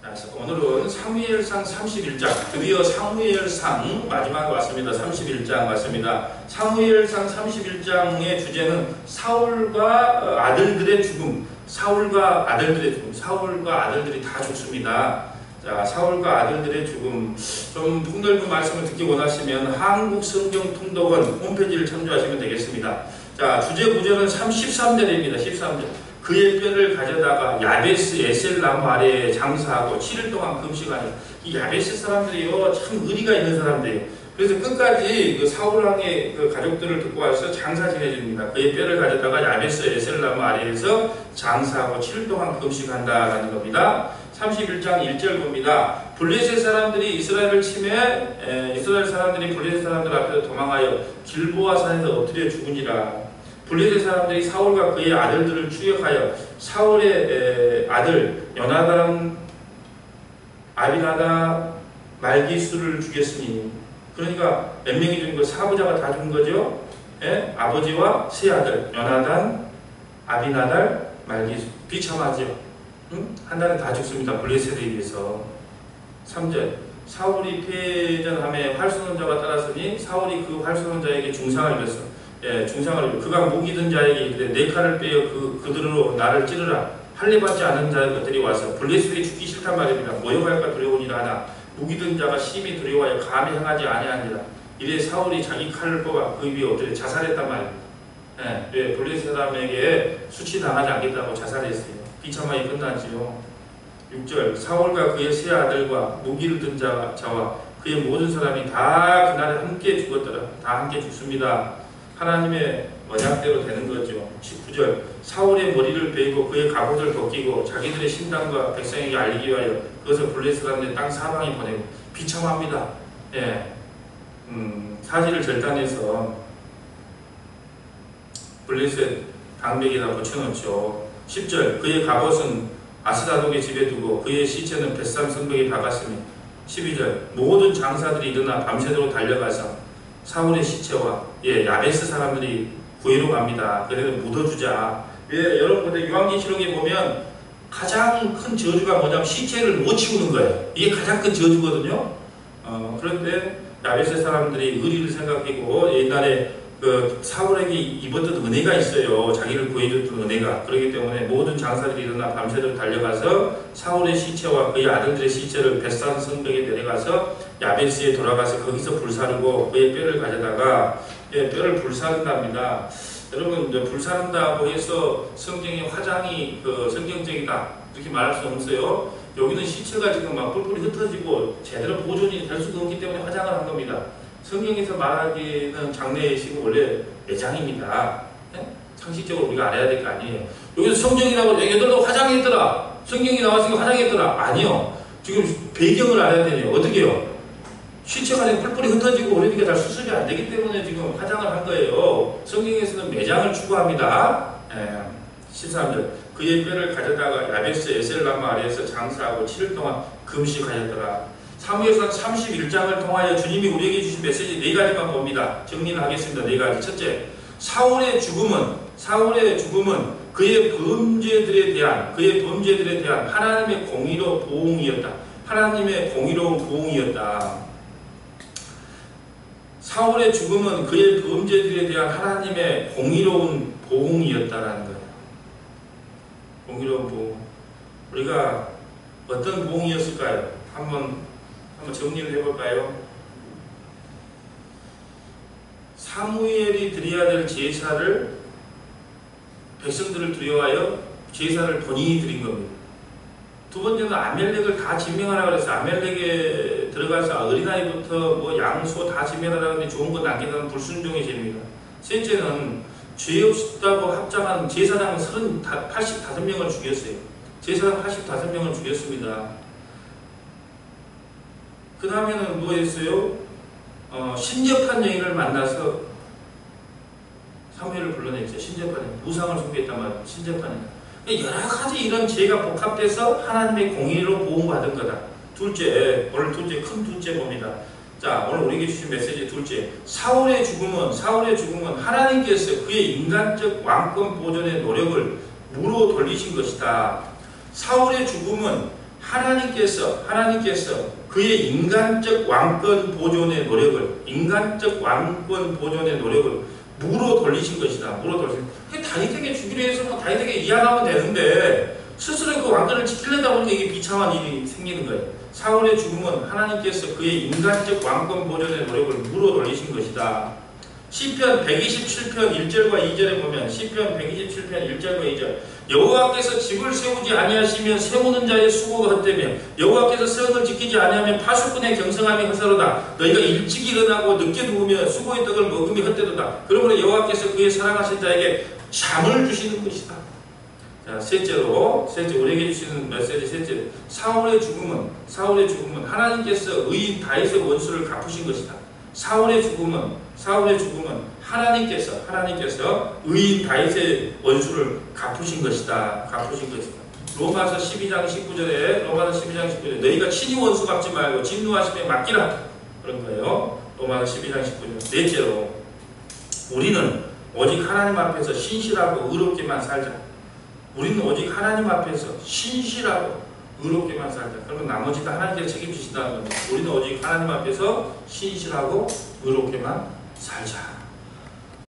오늘은 사무엘상 31장, 드디어 사무엘상 마지막에 왔습니다. 31장 왔습니다. 사무엘상 31장의 주제는 사울과 아들들의 죽음, 사울과 아들들이 다 죽습니다. 자, 사울과 아들들의 죽음. 좀 폭넓은 말씀을 듣기 원하시면 한국성경통독원 홈페이지를 참조하시면 되겠습니다. 자, 주제 구절은 13절입니다. 13절. 그의 뼈를 가져다가 야베스 에셀 나무 아래에 장사하고 7일 동안 금식하니, 이 야베스 사람들이요 참 의리가 있는 사람들이에요. 그래서 끝까지 그 사울왕의 그 가족들을 듣고 와서 장사 지내줍니다. 그의 뼈를 가져다가 야베스 에셀 나무 아래에서 장사하고 7일 동안 금식한다라는 겁니다. 31장 1절 봅니다. 블레셋 사람들이 이스라엘을 침해, 이스라엘 사람들이 블레셋 사람들 앞에서 도망하여 길보아 산에서 엎드려 죽으니라. 블레셋 사람들이 사울과 그의 아들들을 추격하여 사울의 아들 요나단, 아비나답, 말기수를 죽였으니, 그러니까 몇 명이 죽은 거? 사부자가 다 죽은 거죠. 예? 아버지와 세 아들 요나단, 아비나답, 말기수. 비참하죠. 응? 한 달에 다 죽습니다. 블레셋에 의해서. 3절. 사울이 패전함에 활쏘는 자가 따랐으니 사울이 그 활쏘는 자에게 중상을 입었어. 예, 중상을 그가 무기 든 자에게 이르되 네 칼을 빼어 그들로 나를 찌르라. 할례받지 않은 자들이 와서 블레셋이 죽기 싫단 말입니다. 모욕할까 두려우니라 하나 무기 든 자가 심히 두려워하여 감히 행하지 아니하니라. 이래 사울이 자기 칼을 뽑아 그 위에 엎드려 자살했단 말입니다. 예, 블레셋 사람에게 수치당하지 않겠다고 자살했어요. 비참하게 끝나지요. 6절. 사울과 그의 세 아들과 무기를 든 자와 그의 모든 사람이 다 그날에 함께 죽었더라. 다 함께 죽습니다. 하나님의 언약대로 되는 거죠. 19절. 사울의 머리를 베이고 그의 갑옷을 벗기고 자기들의 신당과 백성에게 알리기 위하여 그것을 블레셋 사람들의 땅 사방에 보내고. 비참합니다. 예. 사지를 절단해서 블레셋 방백에다 붙여놓죠. 10절. 그의 갑옷은 아스다독의 집에 두고 그의 시체는 벳산 성벽에 박았으니. 12절. 모든 장사들이 일어나 밤새도록 달려가서 사울의 시체와 야베스 사람들이 구해로 갑니다. 그래서 묻어주자. 여러분 요한계시록에 보면 가장 큰 저주가 뭐냐면 시체를 못 치우는 거예요. 이게 가장 큰 저주거든요. 그런데 야베스 사람들이 의리를 생각하고 옛날에 그 사울에게 입었던 은혜가 있어요. 자기를 구해줬던 은혜가. 그렇기 때문에 모든 장사들이 일어나 밤새도록 달려가서 사울의 시체와 그의 아들들의 시체를 벳산 성벽에 내려가서 야베스에 돌아가서 거기서 불사르고 그의 뼈를 가져다가 뼈를 불사른답니다. 여러분 불사른다고 해서 성경의 화장이 성경적이다 이렇게 말할 수 없어요. 여기는 시체가 지금 막 뿔뿔이 흩어지고 제대로 보존이 될 수가 없기 때문에 화장을 한 겁니다. 성경에서 말하기는 장례식은 원래 매장입니다. 상식적으로 우리가 알아야 될 거 아니에요. 여기서 성경이라고 얘들도 화장했더라. 성경이 나왔으니까 화장했더라. 아니요. 지금 배경을 알아야 되네요. 어떻게요? 시체가 뿔뿔이 흩어지고 그러니까 잘 수습이 안 되기 때문에 지금 화장을 한 거예요. 성경에서는 매장을 추구합니다. 13절. 그의 뼈를 가져다가 야베스 에셀 나무 아래에서 장사하고 7일 동안 금식하였더라. 사무엘상 31장을 통하여 주님이 우리에게 주신 메시지 4가지만 봅니다. 정리를 하겠습니다. 4가지. 첫째, 사울의 죽음은 그의 범죄들에 대한 하나님의 공의로 보응이었다. 하나님의 공의로운 보응이었다. 사울의 죽음은 그의 범죄들에 대한 하나님의 공의로운 보응이었다라는 거예요. 공의로운 보응. 우리가 어떤 보응이었을까요? 한번 정리를 해볼까요? 사무엘이 드려야 될 제사를 백성들을 두려워하여 제사를 본인이 드린 겁니다. 두 번째는 아멜렉을 다 진멸하라고 그랬어요. 아멜렉에 들어가서 어린아이부터 뭐 양소 다 진멸하라고 했는데 좋은 거 남기다는 불순종의 죄입니다. 셋째는 죄 없다고 합장한 제사장 85명을 죽였어요. 제사장 85명을 죽였습니다. 그 다음에는 뭐 했어요? 신접한 여인을 만나서 사무엘을 불러냈죠. 신접한 여인. 우상을 숭배했단 말이에요. 신접한 여인. 여러 가지 이런 죄가 복합돼서 하나님의 공의로 보호받은 거다. 둘째, 오늘 큰 둘째 봅니다. 자, 오늘 우리에게 주신 메시지 둘째. 사울의 죽음은 하나님께서 그의 인간적 왕권 보존의 노력을 무로 돌리신 것이다. 사울의 죽음은 하나님께서 그의 인간적 왕권 보존의 노력을 무로 돌리신 것이다. 무로 돌리신. 다윗에게 주기로 해서 다윗에게 이양하면 되는데 스스로 그 왕권을 지키려다 보니까 이게 비참한 일이 생기는 거예요. 사울의 죽음은 하나님께서 그의 인간적 왕권 보존의 노력을 무로 돌리신 것이다. 시편 127편 1절과 2절에 보면 시편 127편 1절과 2절 여호와께서 집을 세우지 아니하시면 세우는 자의 수고가 헛되며 여호와께서 성을 지키지 아니하면 파수꾼의 경성함이 헛사로다. 너희가 일찍 일어나고 늦게 누우며 수고의 떡을 먹음이 헛되도다. 그러므로 여호와께서 그의 사랑하신 자에게 잠을 주시는 것이다. 자, 셋째로 우리에게 주시는 메시지 셋째, 사울의 죽음은 하나님께서 의인 다윗의 원수를 갚으신 것이다. 사울의 죽음은 하나님께서 의인 다윗의 원수를 갚으신 것이다. 로마서 12장 19절에 너희가 친히 원수 갚지 말고 진노하심에 맡기라. 그런 거예요. 로마서 12장 19절. 넷째로 우리는 오직 하나님 앞에서 신실하고 의롭게만 살자. 그러면 나머지 다 하나님께서 책임지신다는 겁니다. 우리는 오직 하나님 앞에서 신실하고 의롭게만 살자.